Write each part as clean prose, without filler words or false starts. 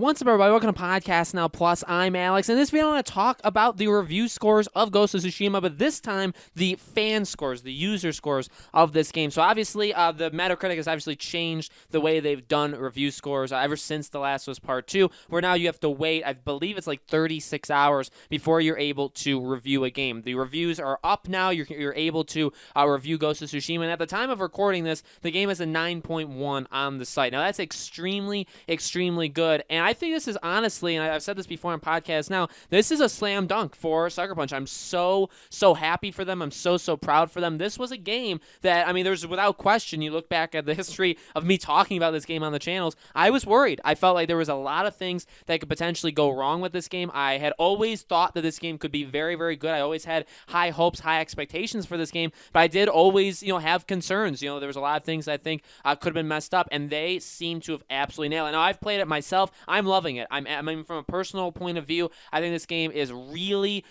What's up, everybody? Welcome to Podcast Now Plus. I'm Alex, and this video I want to talk about the review scores of Ghost of Tsushima, but this time the fan scores, the user scores of this game. So obviously, the Metacritic has obviously changed the way they've done review scores ever since The Last of Us Part 2, where now you have to wait, I believe it's like 36 hours before you're able to review a game. The reviews are up now. You're able to review Ghost of Tsushima, and at the time of recording this, the game has a 9.1 on the site. Now, that's extremely good, and I think this is honestly, and I've said this before on podcasts now, this is a slam dunk for Sucker Punch. I'm so happy for them. I'm so proud for them. This was a game that, I mean, there's without question, you look back at the history of me talking about this game on the channels, I was worried. I felt like there was a lot of things that could potentially go wrong with this game. I had always thought that this game could be very good. I always had high hopes, high expectations for this game, but I did always, have concerns. There was a lot of things I think could have been messed up, and they seem to have absolutely nailed it. Now, I've played it myself. I'm loving it. I mean, from a personal point of view, I think this game is really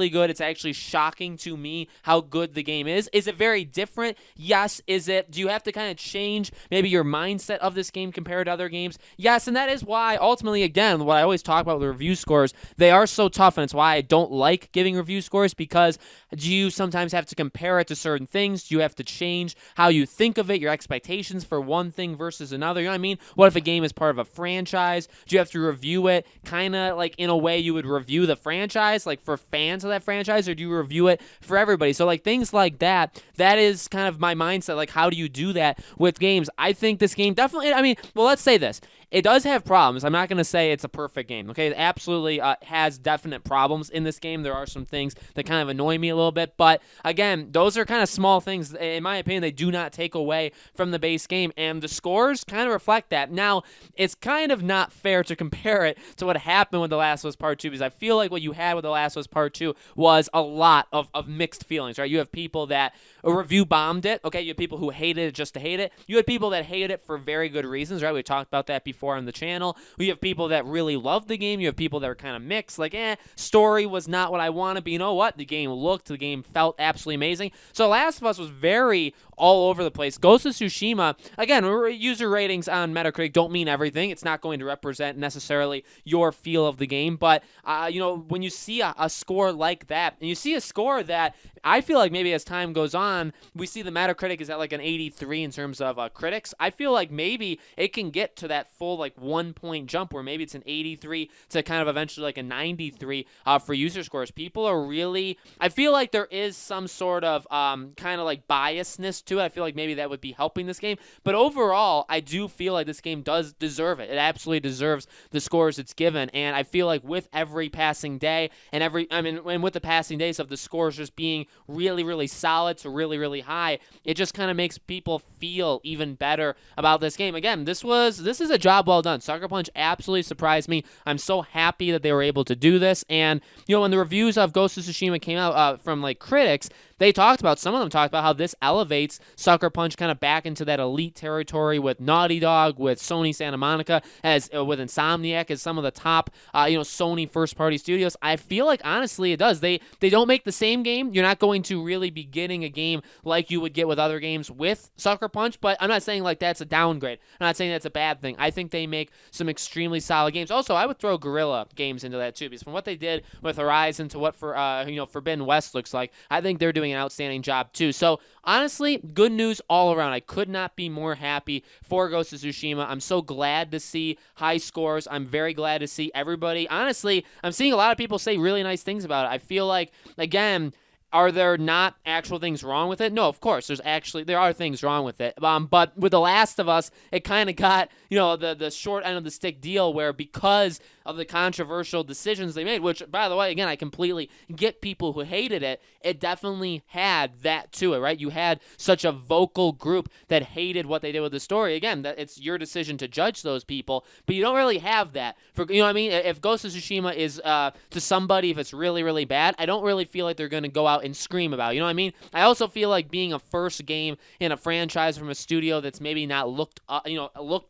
good. It's actually shocking to me how good the game is. Is it very different? Yes. Do you have to kind of change maybe your mindset of this game compared to other games? Yes, and that is why, ultimately, again, what I always talk about with review scores, they are so tough, and it's why I don't like giving review scores, because do you sometimes have to compare it to certain things? Do you have to change how you think of it, your expectations for one thing versus another? You know what I mean? What if a game is part of a franchise? Do you have to review it kind of like in a way you would review the franchise, like for fans of that franchise, or do you review it for everybody? So like things like that is kind of my mindset. Like, how do you do that with games? I think this game definitely, let's say this. It does have problems. I'm not going to say it's a perfect game, okay? It absolutely has definite problems in this game. There are some things that kind of annoy me a little bit, but again, those are kind of small things. In my opinion, they do not take away from the base game, and the scores kind of reflect that. Now, it's kind of not fair to compare it to what happened with The Last of Us Part 2, because I feel like what you had with The Last of Us Part 2 was a lot of mixed feelings, right? You have people that review bombed it, okay? You have people who hated it just to hate it. You had people that hated it for very good reasons, right? We talked about that before on the channel. We have people that really loved the game. You have people that are kind of mixed, like, story was not what I wanted, but you know what? The game felt absolutely amazing. So Last of Us was very all over the place. Ghost of Tsushima, again, user ratings on Metacritic don't mean everything. It's not going to represent necessarily your feel of the game, but, when you see a score like that, and you see a score that I feel like maybe as time goes on, we see the Metacritic is at like an 83 in terms of critics. I feel like maybe it can get to that full like 1-point jump where maybe it's an 83 to kind of eventually like a 93 for user scores. People are really, I feel like there is some sort of kind of like biasness to it. I feel like maybe that would be helping this game, but overall, I do feel like this game does deserve it. It absolutely deserves the scores it's given, and I feel like with every passing day and with the passing days of the scores just being really solid to really high, it just kind of makes people feel even better about this game. Again, this is a job well done. Sucker Punch absolutely surprised me. I'm so happy that they were able to do this, and when the reviews of Ghost of Tsushima came out from like critics, some of them talked about how this elevates Sucker Punch kind of back into that elite territory with Naughty Dog, with Sony Santa Monica, as with Insomniac as some of the top Sony first-party studios. I feel like honestly it does. They don't make the same game. You're not going to really be getting a game like you would get with other games with Sucker Punch, but I'm not saying like that's a downgrade. I'm not saying that's a bad thing. I think they make some extremely solid games. Also, I would throw Guerrilla Games into that too, because from what they did with Horizon to what Forbidden West looks like, I think they're doing an outstanding job too. So honestly, good news all around. I could not be more happy for Ghost of Tsushima. I'm so glad to see high scores. I'm very glad to see everybody. Honestly, I'm seeing a lot of people say really nice things about it. I feel like, again, are there not actual things wrong with it? No, of course. There are things wrong with it. But with The Last of Us, it kind of got, the short end of the stick deal, where because of the controversial decisions they made, which, by the way, again, I completely get people who hated it, it definitely had that to it, right? You had such a vocal group that hated what they did with the story. Again, that it's your decision to judge those people, but you don't really have that. If Ghost of Tsushima is, to somebody, if it's really bad, I don't really feel like they're going to go out about and scream about. You know what I mean? I also feel like being a first game in a franchise from a studio that's maybe not looked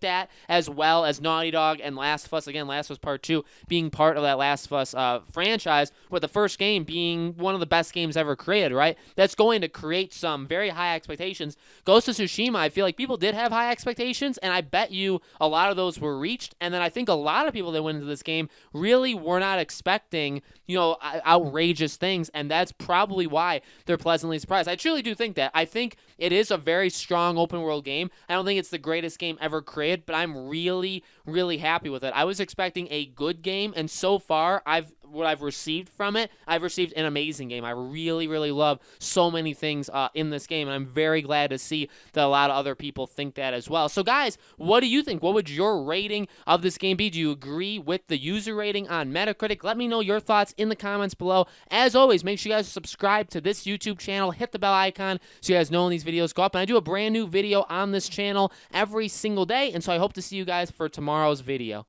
at as well as Naughty Dog and Last of Us. Again, Last of Us Part 2 being part of that Last of Us franchise, with the first game being one of the best games ever created, right? That's going to create some very high expectations. Ghost of Tsushima, I feel like people did have high expectations, and I bet you a lot of those were reached. And then I think a lot of people that went into this game really were not expecting, outrageous things, and that's probably why they're pleasantly surprised. I truly do think that. I think it is a very strong open world game. I don't think it's the greatest game ever created, but I'm really, really happy with it. I was expecting a good game, and so far, what I've received from it, I've received an amazing game. I really, really love so many things in this game, and I'm very glad to see that a lot of other people think that as well. So guys, what do you think? What would your rating of this game be? Do you agree with the user rating on Metacritic? Let me know your thoughts in the comments below. As always, make sure you guys subscribe to this YouTube channel, hit the bell icon so you guys know when these videos go up. And I do a brand new video on this channel every single day, and so I hope to see you guys for tomorrow's video.